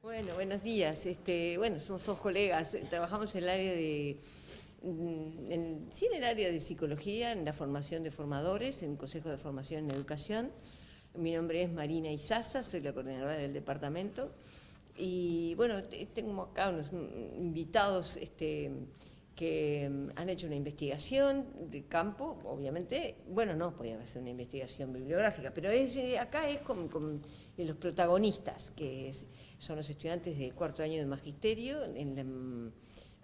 Bueno, buenos días. Bueno, somos todos colegas. Trabajamos en el área sí, en el área de psicología, en la formación de formadores, en Consejo de Formación en Educación. Mi nombre es Marina Izaza, soy la coordinadora del departamento. Y bueno, tengo acá unos invitados que han hecho una investigación de campo, obviamente. Bueno, no podía ser una investigación bibliográfica, pero acá es con los protagonistas, son los estudiantes de cuarto año de magisterio en la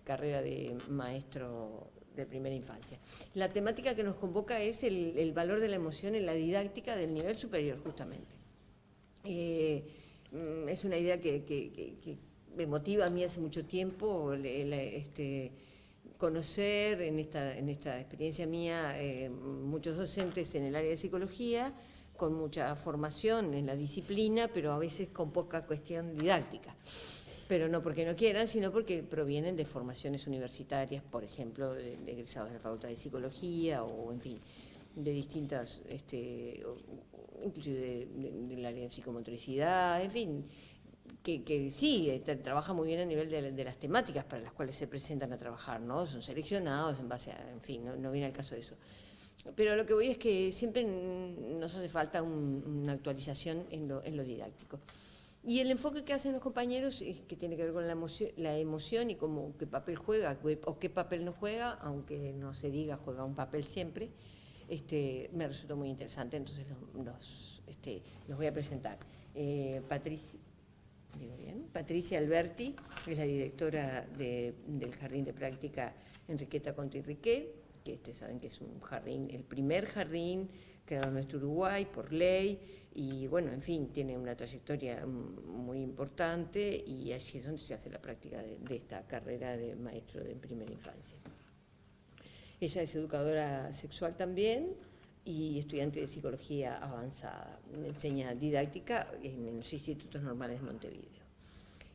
carrera de maestro de primera infancia. La temática que nos convoca es el valor de la emoción en la didáctica del nivel superior, justamente. Es una idea que me motiva a mí hace mucho tiempo, conocer en esta experiencia mía muchos docentes en el área de psicología, con mucha formación en la disciplina, pero a veces con poca cuestión didáctica. Pero no porque no quieran, sino porque provienen de formaciones universitarias, por ejemplo, de egresados de la Facultad de Psicología o, en fin, de distintas, inclusive del área de psicomotricidad, en fin, que sí, trabaja muy bien a nivel de las temáticas para las cuales se presentan a trabajar, ¿no? Son seleccionados en base a, en fin, no viene al caso de eso. Pero lo que voy es que siempre nos hace falta una actualización en lo didáctico. Y el enfoque que hacen los compañeros es que tiene que ver con la emoción y cómo, qué papel juega o qué papel no juega, aunque no se diga juega un papel siempre. Me resultó muy interesante, entonces los voy a presentar. Patricia Alberti es la directora del Jardín de Práctica Enriqueta Conti Riquet, que saben que es un jardín, el primer jardín creado en nuestro Uruguay por ley, y bueno, en fin, tiene una trayectoria muy importante, y allí es donde se hace la práctica de esta carrera de maestro de primera infancia. Ella es educadora sexual también y estudiante de psicología avanzada. Enseña didáctica en los institutos normales de Montevideo.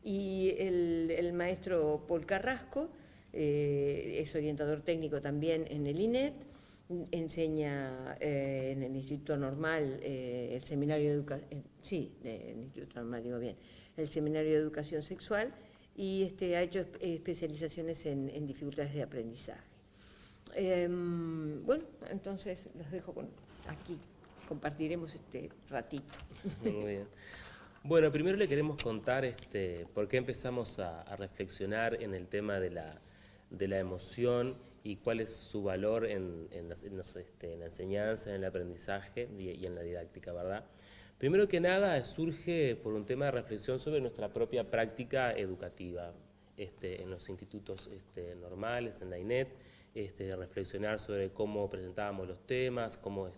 Y el maestro Paul Carrasco es orientador técnico también en el INET, enseña en el Instituto Normal el Seminario de Educación, el Instituto Normal, digo bien, el Seminario de Educación Sexual, y ha hecho especializaciones en dificultades de aprendizaje. Bueno, entonces los dejo aquí, compartiremos este ratito. Muy bien. Bueno, primero le queremos contar por qué empezamos a reflexionar en el tema de la emoción y cuál es su valor en la enseñanza, en el aprendizaje y en la didáctica, ¿verdad? Primero que nada surge por un tema de reflexión sobre nuestra propia práctica educativa en los institutos normales, en la INET, reflexionar sobre cómo presentábamos los temas, cómo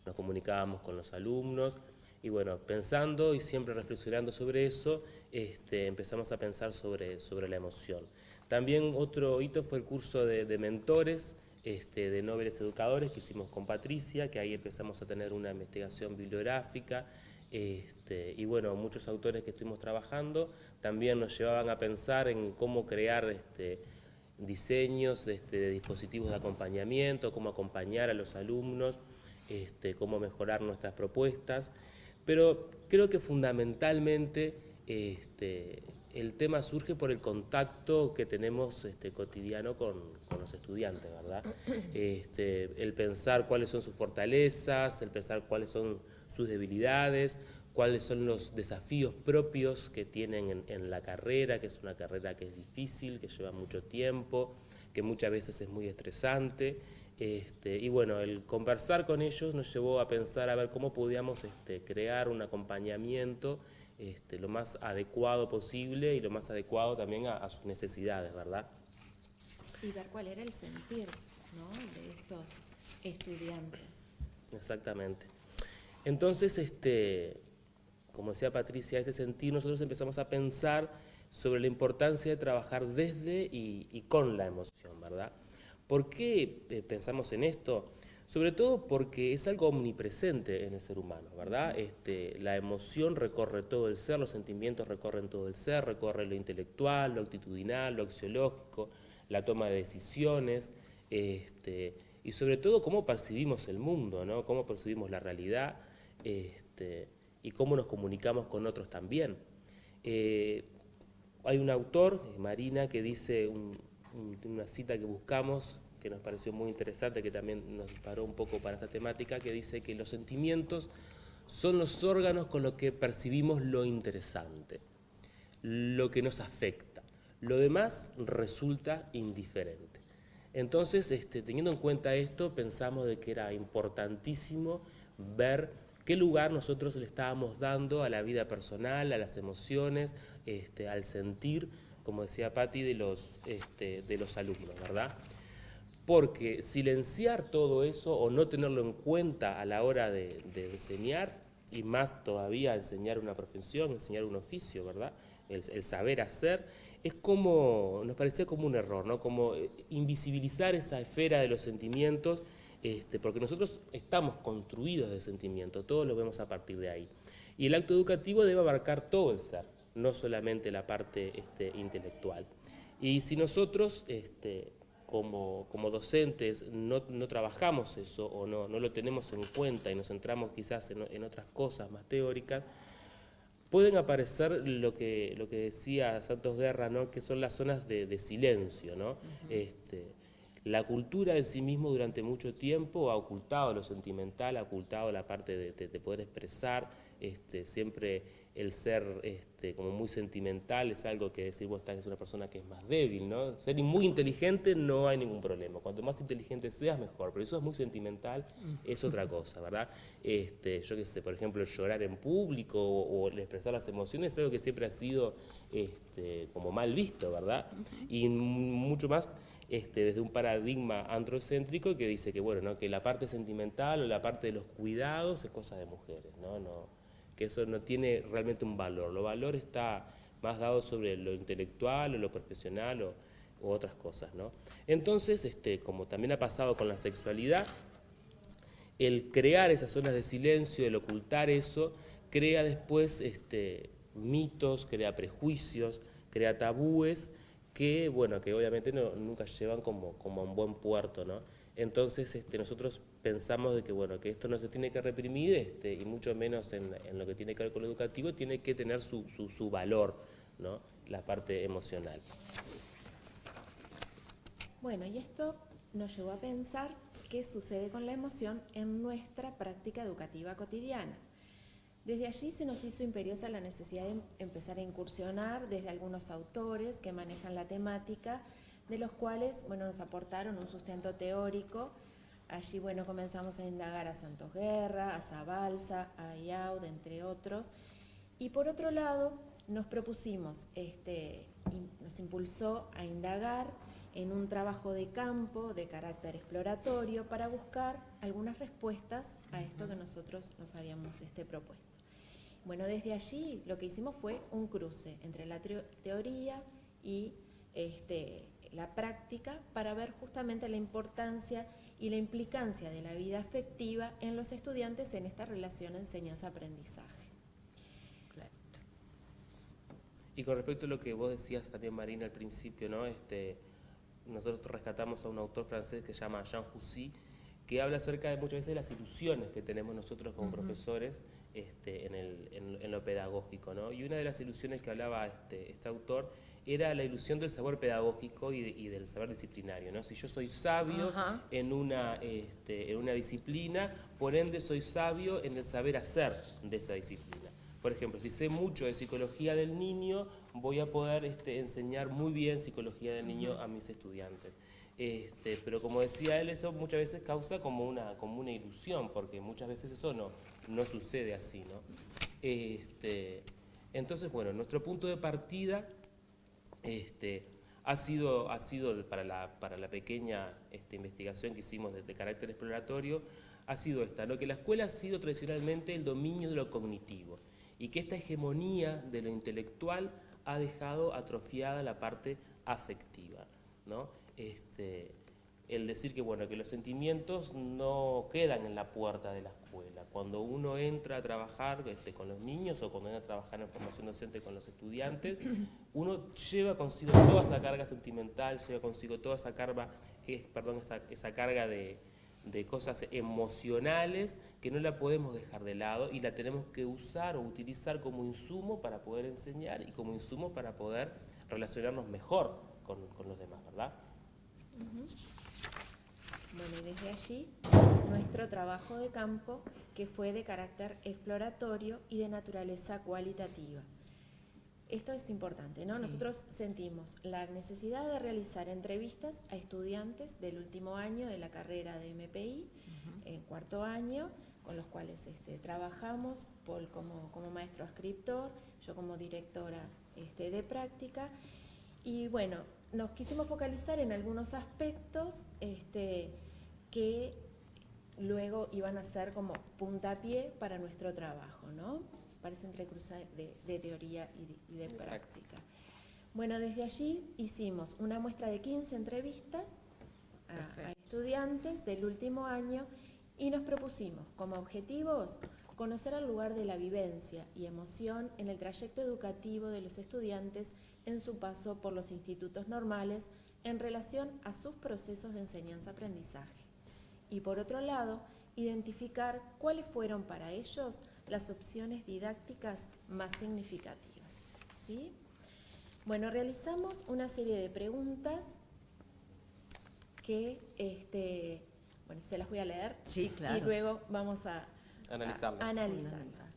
nos comunicábamos con los alumnos. Y bueno, pensando y siempre reflexionando sobre eso, empezamos a pensar sobre la emoción. También otro hito fue el curso de mentores, de Nobles Educadores que hicimos con Patricia, que ahí empezamos a tener una investigación bibliográfica, y bueno, muchos autores que estuvimos trabajando también nos llevaban a pensar en cómo crear diseños de dispositivos de acompañamiento, cómo acompañar a los alumnos, cómo mejorar nuestras propuestas. Pero creo que fundamentalmente el tema surge por el contacto que tenemos cotidiano con los estudiantes, ¿verdad? El pensar cuáles son sus fortalezas, el pensar cuáles son sus debilidades, cuáles son los desafíos propios que tienen en la carrera, que es una carrera que es difícil, que lleva mucho tiempo, que muchas veces es muy estresante. Y bueno, el conversar con ellos nos llevó a pensar a ver cómo podíamos crear un acompañamiento lo más adecuado posible y lo más adecuado también a sus necesidades, ¿verdad? Y ver cuál era el sentir, ¿no?, de estos estudiantes. Exactamente. Entonces, como decía Patricia, ese sentir, nosotros empezamos a pensar sobre la importancia de trabajar desde y con la emoción, ¿verdad? ¿Por qué pensamos en esto? Sobre todo porque es algo omnipresente en el ser humano, ¿verdad? La emoción recorre todo el ser, los sentimientos recorren todo el ser, recorre lo intelectual, lo actitudinal, lo axiológico, la toma de decisiones, y sobre todo cómo percibimos el mundo, ¿no? Cómo percibimos la realidad, y cómo nos comunicamos con otros también. Hay un autor, Marina, que dice una cita que buscamos, que nos pareció muy interesante, que también nos disparó un poco para esta temática, que dice que los sentimientos son los órganos con los que percibimos lo interesante, lo que nos afecta. Lo demás resulta indiferente. Entonces, teniendo en cuenta esto, pensamos de que era importantísimo ver qué lugar nosotros le estábamos dando a la vida personal, a las emociones, al sentir, como decía Patti, de los alumnos, ¿verdad? Porque silenciar todo eso o no tenerlo en cuenta a la hora de enseñar, y más todavía enseñar una profesión, enseñar un oficio, ¿verdad? El saber hacer, es como, nos parecía como un error, ¿no? Como invisibilizar esa esfera de los sentimientos, porque nosotros estamos construidos de sentimientos, todos lo vemos a partir de ahí. Y el acto educativo debe abarcar todo el ser, no solamente la parte intelectual. Y si nosotros, como docentes, no trabajamos eso o no lo tenemos en cuenta y nos centramos quizás en otras cosas más teóricas, pueden aparecer lo que decía Santos Guerra, ¿no? Que son las zonas de silencio, ¿no? La cultura en sí mismo durante mucho tiempo ha ocultado lo sentimental, ha ocultado la parte de poder expresar, siempre el ser como muy sentimental es algo que decir, vos es una persona que es más débil, ¿no? Ser muy inteligente no hay ningún problema, cuanto más inteligente seas mejor, pero eso es muy sentimental, es otra cosa, ¿verdad? Yo qué sé, por ejemplo, llorar en público o el expresar las emociones es algo que siempre ha sido como mal visto, ¿verdad? Y mucho más desde un paradigma androcéntrico que dice que, bueno, ¿no? Que la parte sentimental o la parte de los cuidados es cosa de mujeres, ¿no? Que eso no tiene realmente un valor. El valor está más dado sobre lo intelectual o lo profesional o otras cosas, ¿no? Entonces, como también ha pasado con la sexualidad, el crear esas zonas de silencio, el ocultar eso, crea después mitos, crea prejuicios, crea tabúes que, bueno, que obviamente nunca llevan como a un buen puerto, ¿no? Entonces nosotros pensamos de que, bueno, que esto no se tiene que reprimir, y mucho menos en lo que tiene que ver con lo educativo, tiene que tener su valor, ¿no? La parte emocional. Bueno, y esto nos llevó a pensar qué sucede con la emoción en nuestra práctica educativa cotidiana. Desde allí se nos hizo imperiosa la necesidad de empezar a incursionar desde algunos autores que manejan la temática, de los cuales, bueno, nos aportaron un sustento teórico. Allí, bueno, comenzamos a indagar a Santos Guerra, a Zabalza, a Ayaud, entre otros. Y por otro lado, nos propusimos, nos impulsó a indagar en un trabajo de campo de carácter exploratorio para buscar algunas respuestas a esto que nosotros nos habíamos propuesto. Bueno, desde allí lo que hicimos fue un cruce entre la teoría y la práctica para ver justamente la importancia y la implicancia de la vida afectiva en los estudiantes en esta relación enseñanza-aprendizaje. Claro. Y con respecto a lo que vos decías también, Marina, al principio, ¿no? Nosotros rescatamos a un autor francés que se llama Jean Hussy, que habla acerca de muchas veces de las ilusiones que tenemos nosotros como profesores en lo pedagógico, ¿no? Y una de las ilusiones que hablaba este autor era la ilusión del saber pedagógico y del saber disciplinario, ¿no? Si yo soy sabio en una disciplina, por ende soy sabio en el saber hacer de esa disciplina. Por ejemplo, si sé mucho de psicología del niño, voy a poder enseñar muy bien psicología del niño a mis estudiantes. Pero como decía él, eso muchas veces causa como una ilusión, porque muchas veces eso no sucede así, ¿no? Entonces, bueno, nuestro punto de partida ha sido para la pequeña investigación que hicimos de carácter exploratorio, ha sido esta, ¿no? Que la escuela ha sido tradicionalmente el dominio de lo cognitivo y que esta hegemonía de lo intelectual ha dejado atrofiada la parte afectiva, ¿no? El decir que, bueno, que los sentimientos no quedan en la puerta de la escuela. Cuando uno entra a trabajar con los niños o cuando entra a trabajar en formación docente con los estudiantes, uno lleva consigo toda esa carga sentimental, lleva consigo toda esa carga, esa carga de de cosas emocionales que no la podemos dejar de lado y la tenemos que usar o utilizar como insumo para poder enseñar y como insumo para poder relacionarnos mejor con los demás, ¿verdad? Bueno, y desde allí nuestro trabajo de campo, que fue de carácter exploratorio y de naturaleza cualitativa. Esto es importante, ¿no? Sí. Nosotros sentimos la necesidad de realizar entrevistas a estudiantes del último año de la carrera de MPI, en cuarto año, con los cuales trabajamos, Paul como maestro adscriptor, yo como directora de práctica, y bueno, nos quisimos focalizar en algunos aspectos que luego iban a ser como puntapié para nuestro trabajo, ¿no? Parece entrecruzar de teoría y de práctica. Bueno, desde allí hicimos una muestra de 15 entrevistas a estudiantes del último año y nos propusimos como objetivos conocer el lugar de la vivencia y emoción en el trayecto educativo de los estudiantes en su paso por los institutos normales en relación a sus procesos de enseñanza-aprendizaje. Y por otro lado, identificar cuáles fueron para ellos las opciones didácticas más significativas, ¿sí? Bueno, realizamos una serie de preguntas que, bueno, se las voy a leer. Sí, claro. Y luego vamos a analizarlas.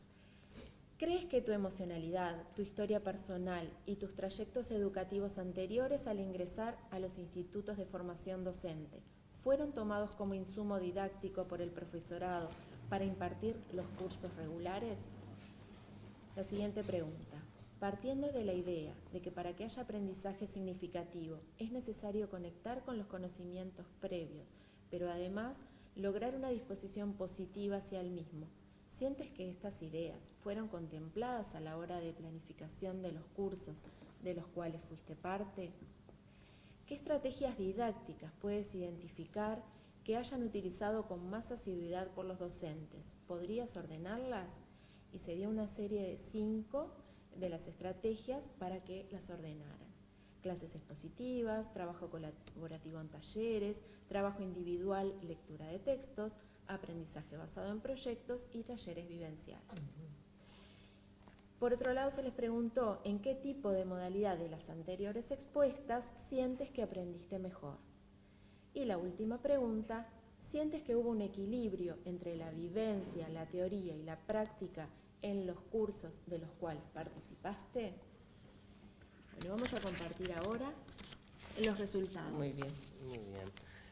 ¿Crees que tu emocionalidad, tu historia personal y tus trayectos educativos anteriores al ingresar a los institutos de formación docente fueron tomados como insumo didáctico por el profesorado para impartir los cursos regulares? La siguiente pregunta. Partiendo de la idea de que para que haya aprendizaje significativo es necesario conectar con los conocimientos previos, pero además lograr una disposición positiva hacia el mismo, ¿sientes que estas ideas fueron contempladas a la hora de planificación de los cursos de los cuales fuiste parte? ¿Qué estrategias didácticas puedes identificar que hayan utilizado con más asiduidad por los docentes? ¿Podrías ordenarlas? Y se dio una serie de 5 de las estrategias para que las ordenaran. Clases expositivas, trabajo colaborativo en talleres, trabajo individual, lectura de textos, aprendizaje basado en proyectos y talleres vivenciales. Por otro lado, se les preguntó en qué tipo de modalidad de las anteriores expuestas sientes que aprendiste mejor. Y la última pregunta, ¿sientes que hubo un equilibrio entre la vivencia, la teoría y la práctica en los cursos de los cuales participaste? Bueno, vamos a compartir ahora los resultados. Muy bien. Muy bien.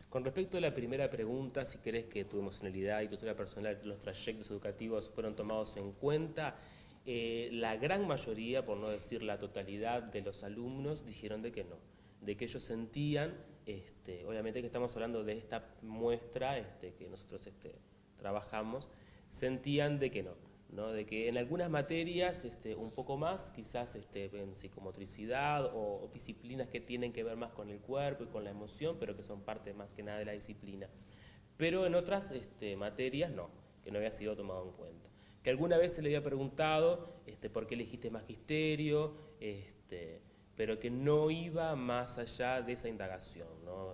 Con respecto a la primera pregunta, si crees que tu emocionalidad y tu historia personal, los trayectos educativos fueron tomados en cuenta, la gran mayoría, por no decir la totalidad de los alumnos, dijeron de que no, de que ellos sentían, obviamente que estamos hablando de esta muestra que nosotros trabajamos, sentían de que no, de que en algunas materias un poco más, quizás en psicomotricidad o disciplinas que tienen que ver más con el cuerpo y con la emoción, pero que son parte más que nada de la disciplina. Pero en otras materias no, que no había sido tomado en cuenta. Que alguna vez se le había preguntado por qué elegiste magisterio, pero que no iba más allá de esa indagación, ¿no?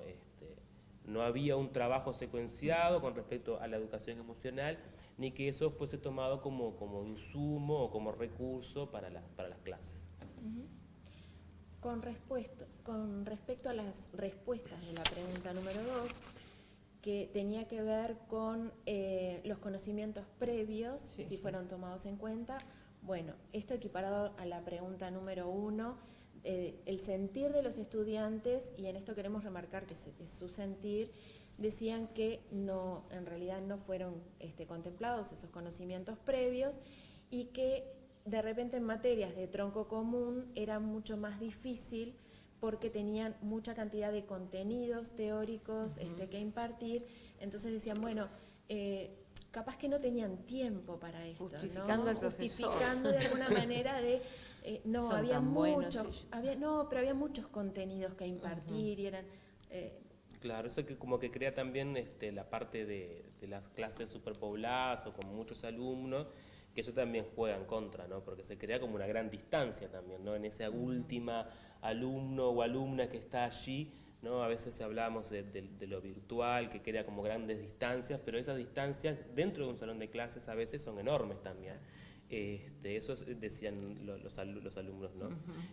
No había un trabajo secuenciado con respecto a la educación emocional, ni que eso fuese tomado como insumo o como recurso para las clases. Con respecto a las respuestas de la pregunta número 2, que tenía que ver con los conocimientos previos, si fueron tomados en cuenta. Bueno, esto equiparado a la pregunta número 1, el sentir de los estudiantes, y en esto queremos remarcar que es su sentir, decían que no, en realidad no fueron contemplados esos conocimientos previos y que de repente en materias de tronco común era mucho más difícil porque tenían mucha cantidad de contenidos teóricos que impartir, entonces decían, bueno, capaz que no tenían tiempo para esto, justificando ¿no? al profesor. Justificando de alguna manera de, no, Son había tan buenos muchos, ellos. pero había muchos contenidos que impartir y eran... Claro, eso que como que crea también la parte de las clases superpobladas o con muchos alumnos, que eso también juega en contra, ¿no? Porque se crea como una gran distancia también, ¿no? En esa última alumno o alumna que está allí, ¿no? A veces hablábamos de lo virtual, que crea como grandes distancias, pero esas distancias dentro de un salón de clases a veces son enormes también. Eso decían los alumnos, ¿no?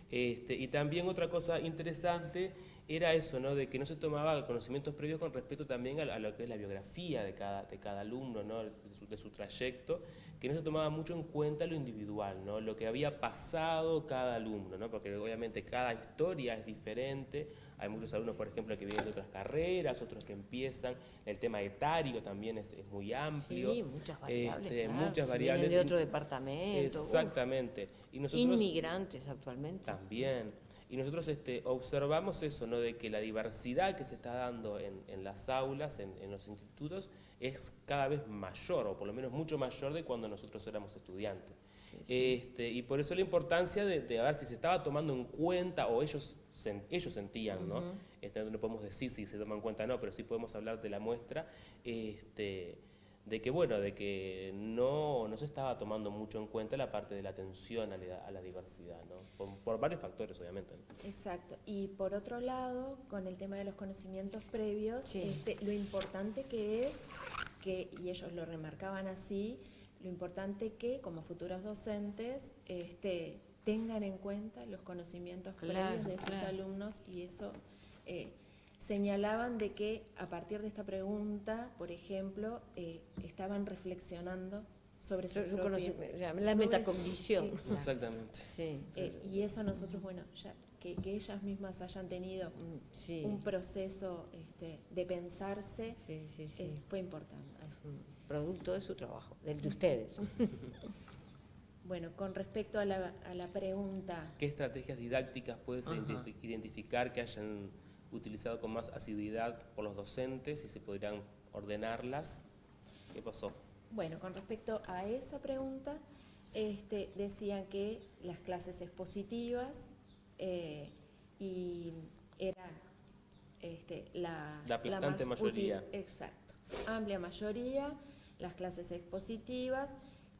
Y también otra cosa interesante era eso, ¿no? De que no se tomaba conocimientos previos con respecto también a lo que es la biografía de cada alumno, ¿no? De su trayecto, que no se tomaba mucho en cuenta lo individual, ¿no? Lo que había pasado cada alumno, ¿no? Porque obviamente cada historia es diferente. Hay muchos alumnos, por ejemplo, que vienen de otras carreras, otros que empiezan. El tema etario también es muy amplio. Sí, muchas variables, claro. Muchas Si variables. vienen de otro departamento. Exactamente. Y nosotros, inmigrantes actualmente. También. Y nosotros observamos eso, ¿no? De que la diversidad que se está dando en las aulas, en los institutos, es cada vez mayor, o por lo menos mucho mayor de cuando nosotros éramos estudiantes. Y por eso la importancia de ver si se estaba tomando en cuenta, o ellos sentían, ¿no? No podemos decir si se toma en cuenta o no, pero sí podemos hablar de la muestra, de que no se estaba tomando mucho en cuenta la parte de la atención a la diversidad, ¿no? Por varios factores, obviamente, ¿no? Exacto. Y por otro lado, con el tema de los conocimientos previos, sí. Lo importante que es, y ellos lo remarcaban así, lo importante que como futuros docentes tengan en cuenta los conocimientos previos de sus alumnos, y eso señalaban de que a partir de esta pregunta, por ejemplo, estaban reflexionando sobre su la metacognición. Exactamente. Sí. Y eso nosotros, bueno, ya que ellas mismas hayan tenido un proceso de pensarse, fue importante. Es un producto de su trabajo, del de ustedes. Bueno, con respecto a la pregunta... ¿Qué estrategias didácticas puedes identificar que hayan utilizado con más asiduidad por los docentes y se podrían ordenarlas? ¿Qué pasó? Bueno, con respecto a esa pregunta, decían que las clases expositivas y era la aplastante más mayoría. Útil, exacto, amplia mayoría, las clases expositivas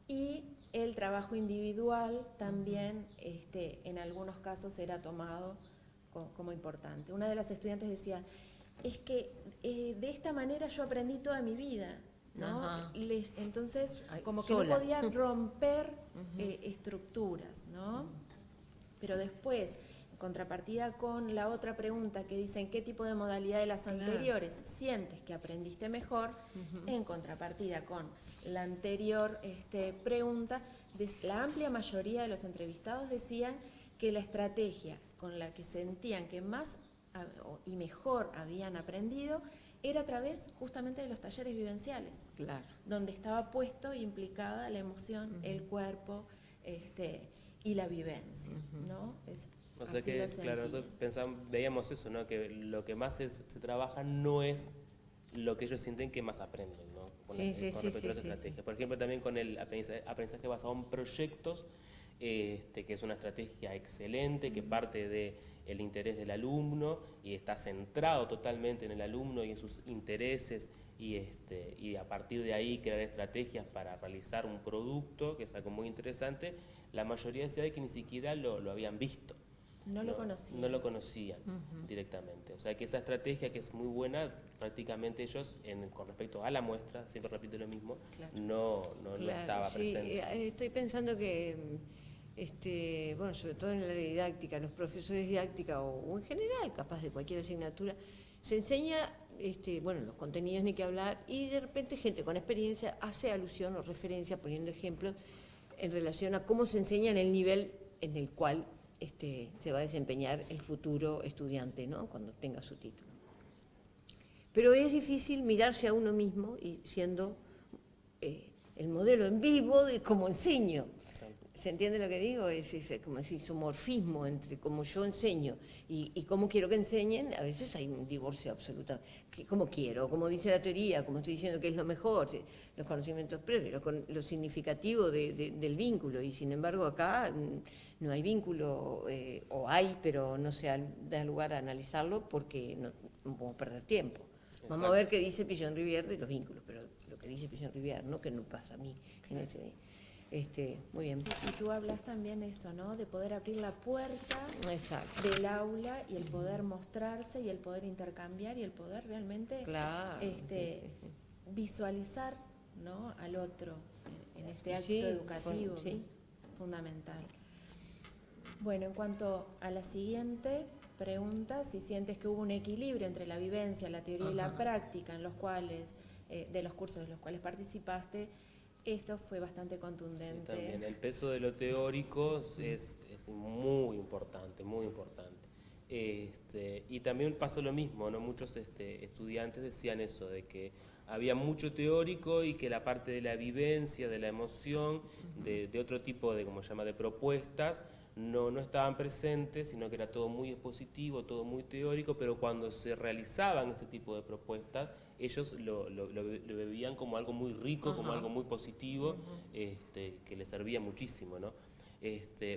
y el trabajo individual también en algunos casos era tomado como importante. Una de las estudiantes decía, es que de esta manera yo aprendí toda mi vida, ¿no? Entonces, como que sola. no podía romper estructuras, ¿no? Pero después, en contrapartida con la otra pregunta que dicen qué tipo de modalidad de las anteriores sientes que aprendiste mejor, en contrapartida con la anterior pregunta, la amplia mayoría de los entrevistados decían que la estrategia con la que sentían que más y mejor habían aprendido era a través justamente de los talleres vivenciales, donde estaba puesto e implicada la emoción, el cuerpo y la vivencia, ¿no? O sea que, claro, nosotros veíamos eso, ¿no? Que lo que más se trabaja no es lo que ellos sienten que más aprenden, ¿no? Con respecto a esa estrategia. Por ejemplo, también con el aprendizaje basado en proyectos, que es una estrategia excelente, que parte del interés del alumno y está centrado totalmente en el alumno y en sus intereses, y a partir de ahí crear estrategias para realizar un producto, que es algo muy interesante. La mayoría decía que ni siquiera lo habían visto. No lo conocían directamente. O sea que esa estrategia, que es muy buena, prácticamente ellos, con respecto a la muestra, siempre repito lo mismo, no estaba presente. Estoy pensando que, bueno, sobre todo en la área didáctica, los profesores de didáctica o en general, capaz de cualquier asignatura, se enseña, bueno, los contenidos ni que hablar, y de repente gente con experiencia hace alusión o referencia, poniendo ejemplos, en relación a cómo se enseña en el nivel en el cual se va a desempeñar el futuro estudiante, ¿no? Cuando tenga su título. Pero es difícil mirarse a uno mismo y siendo el modelo en vivo de cómo enseño. ¿Se entiende lo que digo? Es como ese isomorfismo entre cómo yo enseño y cómo quiero que enseñen. A veces hay un divorcio absoluto. Como quiero, como dice la teoría, como estoy diciendo que es lo mejor, los conocimientos previos, lo significativo del vínculo. Y sin embargo acá no hay vínculo, o hay, pero no se da lugar a analizarlo porque no vamos a perder tiempo. Exacto. Vamos a ver qué dice Pigeon Rivière de los vínculos, pero lo que dice Pigeon Rivière, no que no pasa a mí. Muy bien. Sí, y tú hablas también de eso, ¿no? De poder abrir la puerta Exacto. del aula y el poder mostrarse y el poder intercambiar y el poder realmente Claro. visualizar, ¿no? Al otro en este acto Sí, educativo, sí. que es fundamental. Bueno, en cuanto a la siguiente pregunta, si sientes que hubo un equilibrio entre la vivencia, la teoría y la práctica en los cuales, de los cursos en los cuales participaste, esto fue bastante contundente. Sí, también el peso de lo teórico es muy importante, muy importante. Y también pasó lo mismo, ¿no? Muchos estudiantes decían eso, de que había mucho teórico y que la parte de la vivencia, de la emoción, de otro tipo de, como se llama, de propuestas, no estaban presentes, sino que era todo muy expositivo, todo muy teórico, pero cuando se realizaban ese tipo de propuestas, ellos lo veían como algo muy rico, como algo muy positivo, que les servía muchísimo, ¿no?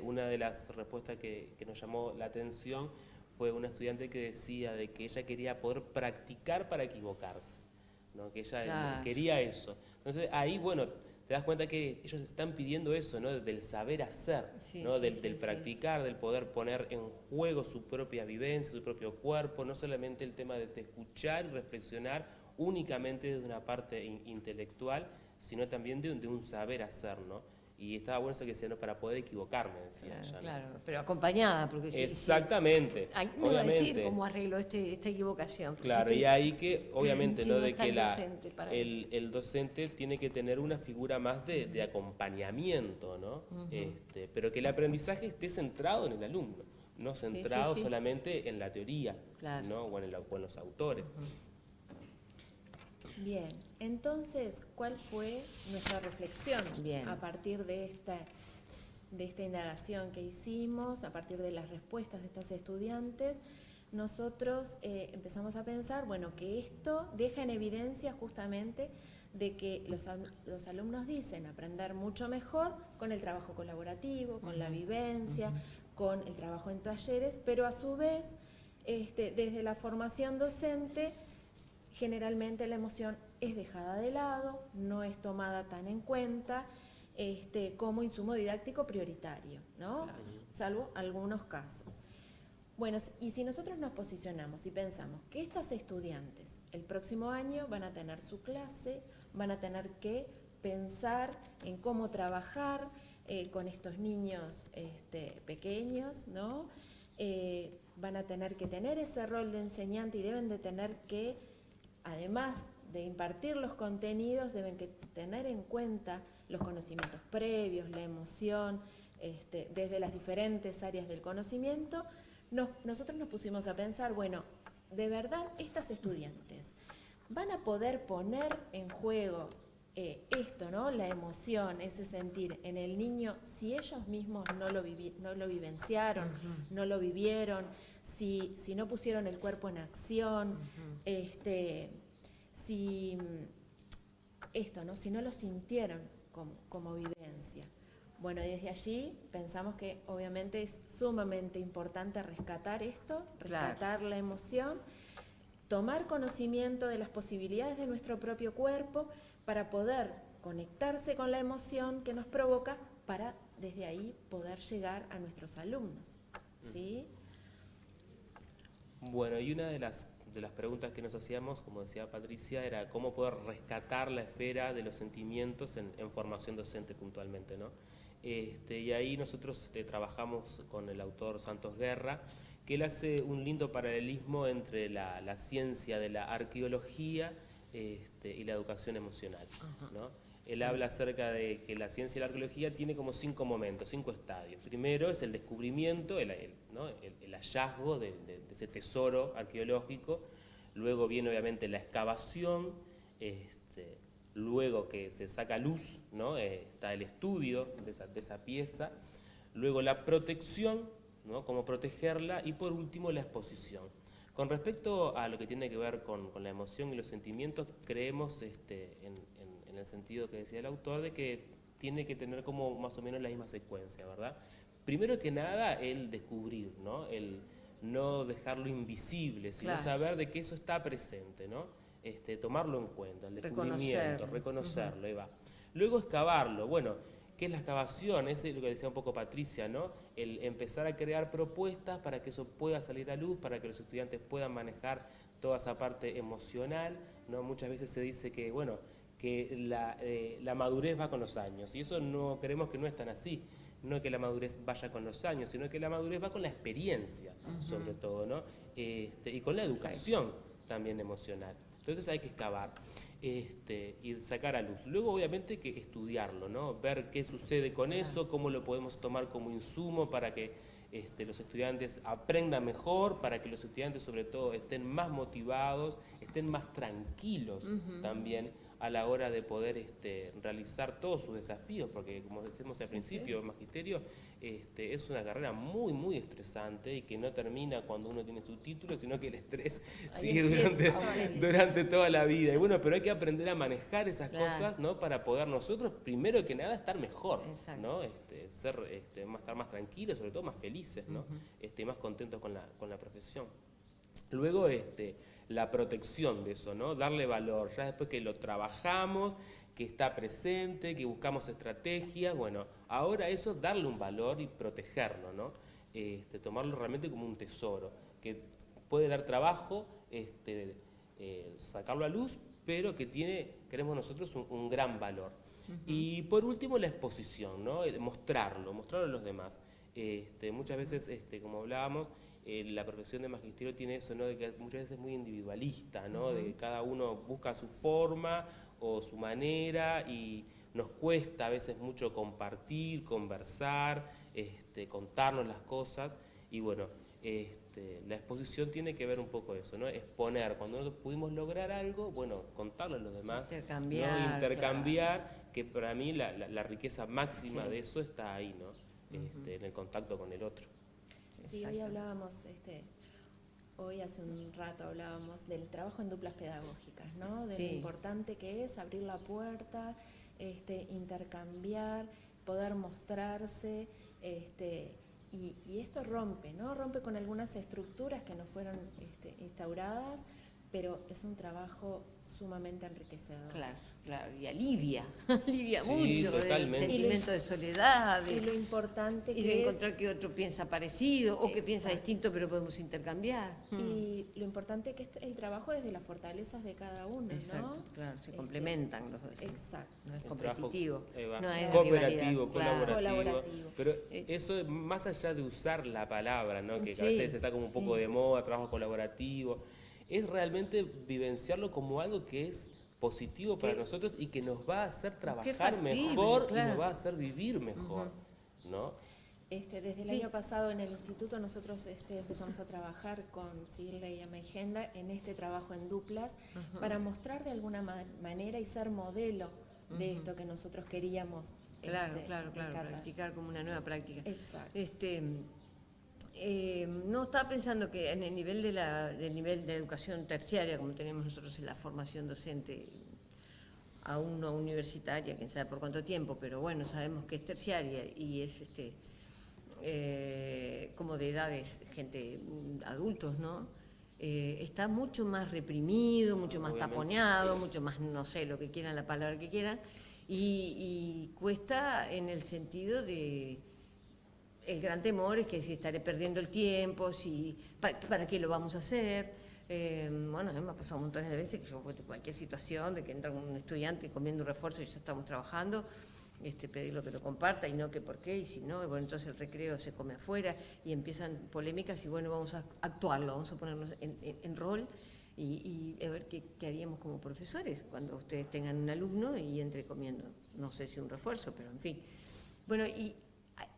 Una de las respuestas que nos llamó la atención fue una estudiante que decía de que ella quería poder practicar para equivocarse, ¿no? Que ella quería eso. Entonces ahí, bueno, te das cuenta que ellos están pidiendo eso, ¿no? Del saber hacer, ¿no? Del practicar, del poder poner en juego su propia vivencia, su propio cuerpo, no solamente el tema de escuchar y reflexionar únicamente desde una parte intelectual, sino también de un saber hacer, ¿no? Y estaba bueno eso que decía, ¿no? Para poder equivocarme, decía ella, ¿no? Claro, pero acompañada, porque exactamente. me va a decir cómo arreglo esta equivocación. Claro, y ahí que, obviamente, ¿no? De que el docente tiene que tener una figura más de acompañamiento, ¿no? Pero que el aprendizaje esté centrado en el alumno, no centrado solamente en la teoría, ¿no? O en los autores. Bien, entonces, ¿cuál fue nuestra reflexión a partir de esta indagación que hicimos, a partir de las respuestas de estas estudiantes? Nosotros empezamos a pensar, bueno, que esto deja en evidencia justamente de que los alumnos dicen aprender mucho mejor con el trabajo colaborativo, con la vivencia, con el trabajo en talleres, pero a su vez, desde la formación docente, generalmente la emoción es dejada de lado, no es tomada tan en cuenta como insumo didáctico prioritario, ¿no? Claro. Salvo algunos casos. Bueno, y si nosotros nos posicionamos y pensamos que estas estudiantes el próximo año van a tener su clase, van a tener que pensar en cómo trabajar con estos niños pequeños, ¿no? Van a tener que tener ese rol de enseñante y deben de tener que, además de impartir los contenidos, deben que tener en cuenta los conocimientos previos, la emoción, desde las diferentes áreas del conocimiento. Nosotros nos pusimos a pensar, bueno, de verdad estas estudiantes van a poder poner en juego esto, ¿no? La emoción, ese sentir en el niño, si ellos mismos no lo vivenciaron, no lo vivieron, si no pusieron el cuerpo en acción, si no lo sintieron como vivencia. Bueno, desde allí pensamos que obviamente es sumamente importante rescatar esto, rescatar la emoción, tomar conocimiento de las posibilidades de nuestro propio cuerpo para poder conectarse con la emoción que nos provoca para desde ahí poder llegar a nuestros alumnos, ¿sí? Bueno, y una de las preguntas que nos hacíamos, como decía Patricia, era cómo poder rescatar la esfera de los sentimientos en formación docente puntualmente, ¿no? Y ahí nosotros trabajamos con el autor Santos Guerra, que él hace un lindo paralelismo entre la ciencia de la arqueología y la educación emocional, ¿no? Él habla acerca de que la ciencia y la arqueología tiene como 5 momentos, 5 estadios. Primero es el descubrimiento, el hallazgo de ese tesoro arqueológico. Luego viene obviamente la excavación, luego que se saca luz, ¿no? Está el estudio de esa pieza. Luego la protección, ¿no? Cómo protegerla. Y por último la exposición. Con respecto a lo que tiene que ver con la emoción y los sentimientos, creemos en el sentido que decía el autor, de que tiene que tener como más o menos la misma secuencia, ¿verdad? Primero que nada, el descubrir, ¿no? El no dejarlo invisible, sino saber de que eso está presente, ¿no? Tomarlo en cuenta, el descubrimiento, reconocerlo, ahí va. Luego excavarlo, bueno, ¿Qué es la excavación? Es lo que decía un poco Patricia, ¿no? El empezar a crear propuestas para que eso pueda salir a luz, para que los estudiantes puedan manejar toda esa parte emocional, ¿no? Muchas veces se dice que, bueno, que la madurez va con los años, y eso no creemos que no es tan así. No que la madurez vaya con los años, sino que la madurez va con la experiencia, sobre todo, ¿no? Y con la educación también emocional. Entonces hay que excavar y sacar a luz. Luego, obviamente, que estudiarlo, ¿no? Ver qué sucede con eso, cómo lo podemos tomar como insumo para que los estudiantes aprendan mejor, para que los estudiantes, sobre todo, estén más motivados, estén más tranquilos también a la hora de poder realizar todos sus desafíos, porque como decimos al principio, el magisterio es una carrera muy, muy estresante y que no termina cuando uno tiene su título, sino que el estrés sigue durante toda la vida. Y bueno, pero hay que aprender a manejar esas cosas, ¿no? Para poder nosotros, primero que nada, estar mejor, ¿no? Estar más tranquilos, sobre todo más felices, ¿no? Y más contentos con la profesión. Luego, la protección de eso, ¿no? Darle valor, ya después que lo trabajamos, que está presente, que buscamos estrategias, bueno, ahora eso, darle un valor y protegerlo, ¿no? Tomarlo realmente como un tesoro, que puede dar trabajo, sacarlo a luz, pero que queremos nosotros un gran valor. Y por último, la exposición, ¿no? Mostrarlo a los demás. Muchas veces, como hablábamos, la profesión de magisterio tiene eso, ¿no? De que muchas veces es muy individualista, ¿no? De que cada uno busca su forma o su manera y nos cuesta a veces mucho compartir, conversar, contarnos las cosas y bueno, la exposición tiene que ver un poco eso, ¿no? Exponer, cuando nosotros pudimos lograr algo, bueno, contarlo a los demás, intercambiar, que para mí la riqueza máxima de eso está ahí, ¿no? En el contacto con el otro. Sí, hoy hablábamos, hoy hace un rato hablábamos del trabajo en duplas pedagógicas, ¿no? De lo importante que es abrir la puerta, intercambiar, poder mostrarse, y esto rompe, ¿no? Rompe con algunas estructuras que no fueron instauradas, pero es un trabajo sumamente enriquecedor. Claro, y alivia mucho totalmente. El sentimiento de soledad. Y lo importante y de encontrar que otro piensa parecido o que piensa distinto, pero podemos intercambiar. Y lo importante que es el trabajo desde las fortalezas de cada uno, ¿no? Claro, se complementan los dos. Exacto. No es competitivo, no es cooperativo, rivalidad, colaborativo. Pero eso, más allá de usar la palabra, ¿no? Que a veces está como un poco de moda, trabajo colaborativo, es realmente vivenciarlo como algo que es positivo para nosotros y que nos va a hacer trabajar mejor y nos va a hacer vivir mejor, ¿no? Desde el año pasado en el instituto nosotros empezamos a trabajar con Sigla y Amaigenda en este trabajo en duplas para mostrar de alguna manera y ser modelo de esto que nosotros queríamos. Claro, practicar como una nueva práctica. Exacto. No, estaba pensando que en el nivel del nivel de educación terciaria, como tenemos nosotros en la formación docente, aún no universitaria, quién sabe por cuánto tiempo, pero bueno, sabemos que es terciaria y es como de edades, adultos, ¿no? Está mucho más reprimido, mucho más taponeado, mucho más, no sé, lo que quieran, la palabra que quieran, y cuesta en el sentido de... El gran temor es que si estaré perdiendo el tiempo, ¿para qué lo vamos a hacer? Bueno, me ha pasado montones de veces que yo, cualquier situación, de que entra un estudiante comiendo un refuerzo y ya estamos trabajando, pedirlo que lo comparta y no que por qué, y si no, bueno, entonces el recreo se come afuera y empiezan polémicas y bueno, vamos a actuarlo, vamos a ponernos en rol y a ver qué haríamos como profesores cuando ustedes tengan un alumno y entre comiendo, no sé si un refuerzo, pero en fin. Bueno, y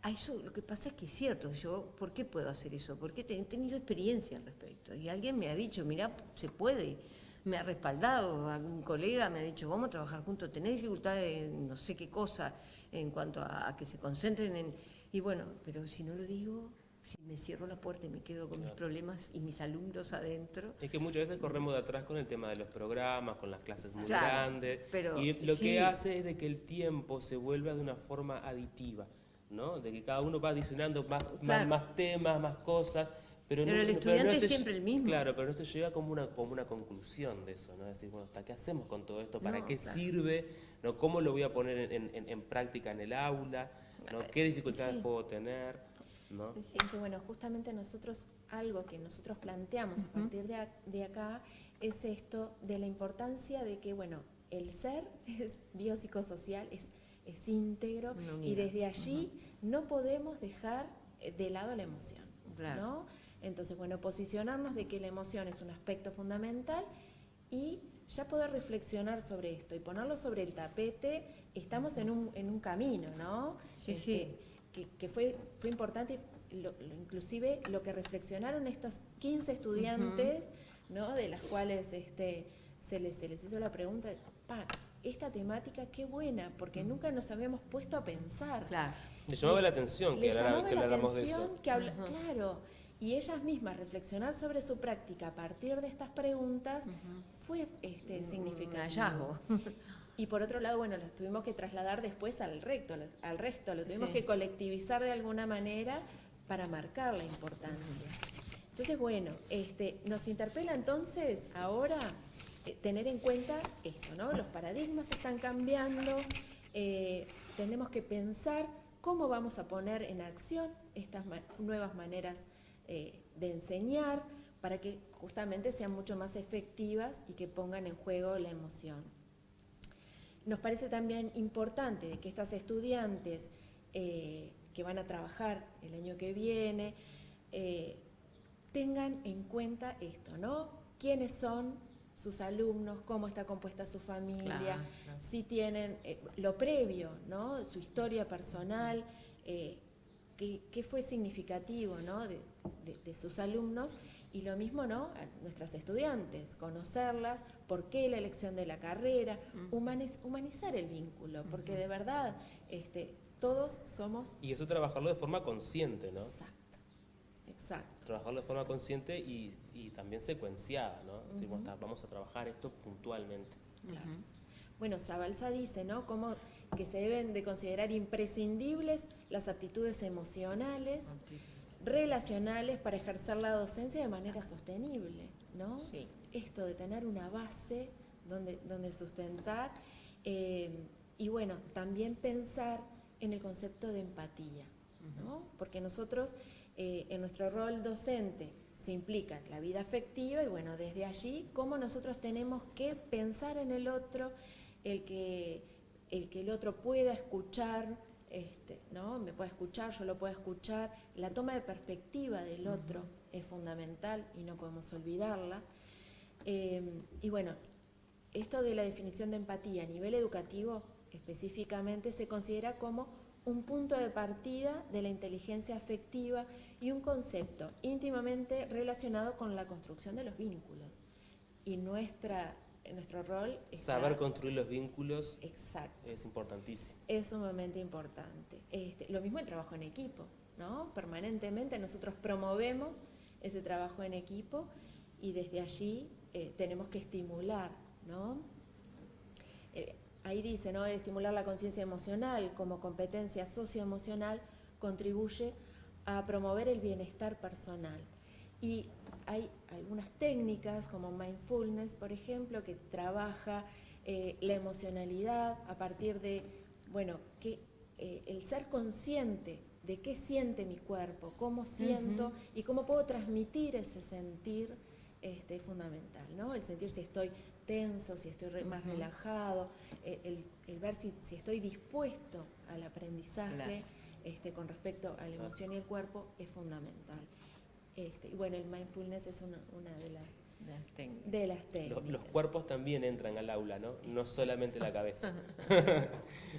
a eso lo que pasa es que es cierto, yo, ¿por qué puedo hacer eso? Porque he tenido experiencia al respecto. Y alguien me ha dicho, mirá, se puede. Me ha respaldado, algún colega me ha dicho, vamos a trabajar juntos, tenés dificultades en no sé qué cosa en cuanto a que se concentren en... Y bueno, pero si no lo digo, si me cierro la puerta y me quedo con mis problemas y mis alumnos adentro... Es que muchas veces corremos de atrás con el tema de los programas, con las clases muy grandes, pero, y lo que hace es de que el tiempo se vuelva de una forma aditiva, ¿no? De que cada uno va adicionando más temas, más cosas, Pero el estudiante es siempre el mismo. Claro, pero no se llega como una conclusión de eso, ¿no? Es decir, bueno, ¿qué hacemos con todo esto? ¿Para qué sirve? ¿No? ¿Cómo lo voy a poner en práctica en el aula? ¿No? ¿Qué dificultades puedo tener? ¿No? Sí, que bueno, justamente nosotros, algo que nosotros planteamos a partir de acá, es esto de la importancia de que, bueno, el ser es biopsicosocial, es íntegro, y desde allí no podemos dejar de lado la emoción, ¿no? Entonces, bueno, posicionarnos de que la emoción es un aspecto fundamental y ya poder reflexionar sobre esto y ponerlo sobre el tapete. Estamos en un camino, ¿no? Sí. Que fue importante, inclusive lo que reflexionaron estos 15 estudiantes, ¿no? De las cuales se les hizo la pregunta, esta temática qué buena, porque nunca nos habíamos puesto a pensar. Claro. Le llamaba la atención que habláramos de eso. Claro, y ellas mismas reflexionar sobre su práctica a partir de estas preguntas fue significativo. Un hallazgo. Y por otro lado, bueno, los tuvimos que trasladar después al resto, lo tuvimos que colectivizar de alguna manera para marcar la importancia. Entonces, bueno, nos interpela entonces ahora tener en cuenta esto, ¿no? Los paradigmas están cambiando, tenemos que pensar cómo vamos a poner en acción estas nuevas maneras de enseñar para que justamente sean mucho más efectivas y que pongan en juego la emoción. Nos parece también importante de que estas estudiantes que van a trabajar el año que viene tengan en cuenta esto, ¿no? ¿Quiénes son sus alumnos? ¿Cómo está compuesta su familia? Claro. Si tienen lo previo, ¿no? Su historia personal, qué fue significativo, ¿no? de sus alumnos. Y lo mismo, ¿no? A nuestras estudiantes, conocerlas, por qué la elección de la carrera, humanizar el vínculo, porque de verdad todos somos... Y eso trabajarlo de forma consciente, ¿no? Exacto. Trabajarlo de forma consciente y también secuenciada, ¿no? Es decir, vamos a trabajar esto puntualmente. Claro. Bueno, Zabalza dice, ¿no? Como que se deben de considerar imprescindibles las aptitudes emocionales, relacionales para ejercer la docencia de manera sostenible, ¿no? Sí. Esto de tener una base donde sustentar y bueno, también pensar en el concepto de empatía, ¿no? Porque nosotros en nuestro rol docente se implica la vida afectiva y bueno, desde allí cómo nosotros tenemos que pensar en el otro, el que el otro pueda escuchar, ¿no? Me puede escuchar, yo lo puedo escuchar. La toma de perspectiva del otro es fundamental y no podemos olvidarla. Y bueno, esto de la definición de empatía a nivel educativo específicamente se considera como un punto de partida de la inteligencia afectiva y un concepto íntimamente relacionado con la construcción de los vínculos. Y nuestro rol es saber construir los vínculos. Exacto. Es importantísimo. Es sumamente importante. Lo mismo el trabajo en equipo, ¿no? Permanentemente nosotros promovemos ese trabajo en equipo y desde allí tenemos que estimular, ¿no? Ahí dice, ¿no? Estimular la conciencia emocional como competencia socioemocional contribuye a promover el bienestar personal. Y hay algunas técnicas como mindfulness, por ejemplo, que trabaja la emocionalidad a partir de, bueno, el ser consciente de qué siente mi cuerpo, cómo siento y cómo puedo transmitir ese sentir es fundamental, ¿no? El sentir si estoy tenso, si estoy más relajado, el ver si estoy dispuesto al aprendizaje con respecto a la emoción y el cuerpo es fundamental. Y bueno, el mindfulness es una de las técnicas. Los cuerpos también entran al aula, ¿no? No solamente la cabeza.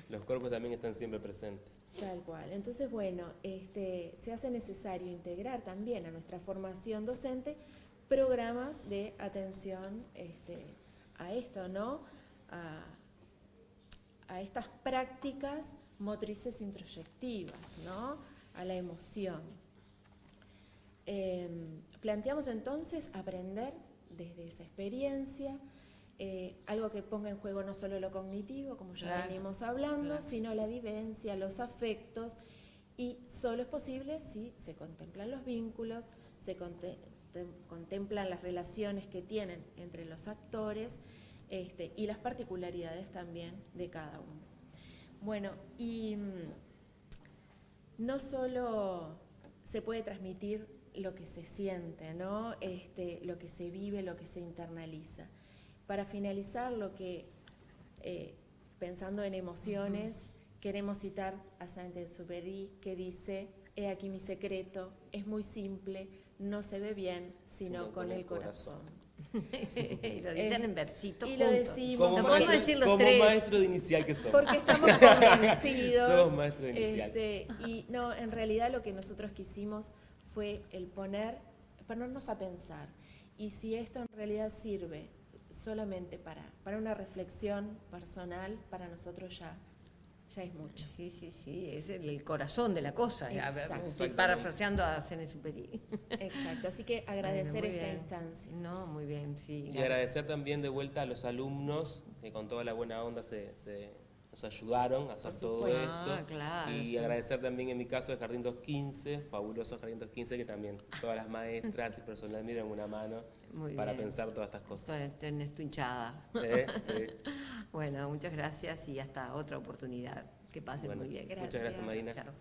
Los cuerpos también están siempre presentes. Tal cual. Entonces, bueno, se hace necesario integrar también a nuestra formación docente programas de atención a esto, ¿no? A estas prácticas motrices introyectivas, ¿no? A la emoción. Planteamos entonces aprender desde esa experiencia, algo que ponga en juego no solo lo cognitivo, como ya venimos hablando, sino la vivencia, los afectos, y solo es posible si se contemplan los vínculos, contemplan las relaciones que tienen entre los actores y las particularidades también de cada uno. Bueno, y no solo se puede transmitir lo que se siente, ¿no? Lo que se vive, lo que se internaliza. Para finalizar, pensando en emociones, queremos citar a Saint-Exupéry, que dice: «He aquí mi secreto, es muy simple, no se ve bien, sino con el corazón». Y lo dicen en versitos y juntos. lo decimos. No podemos decir los tres. Como maestro de inicial que somos. Porque estamos convencidos. Somos maestros de inicial. Y no, en realidad lo que nosotros quisimos fue el ponernos a pensar. Y si esto en realidad sirve solamente para una reflexión personal, para nosotros ya es mucho. Sí, es el corazón de la cosa, Exacto. parafraseando a Saint-Exupéry. Exacto, así que agradecer Bueno, muy esta bien. instancia. No, muy bien, sí. Y agradecer también de vuelta a los alumnos que con toda la buena onda nos ayudaron a hacer Por todo supuesto. esto. Claro, Y sí. agradecer también en mi caso de Jardín 215, fabuloso Jardín 215, que también todas las maestras y personal me dieron una mano Muy para bien. pensar todas estas cosas. Tenés tu hinchada. Sí. Bueno, muchas gracias y hasta otra oportunidad. Que pasen Bueno, muy bien. muchas gracias, Marina. Chao.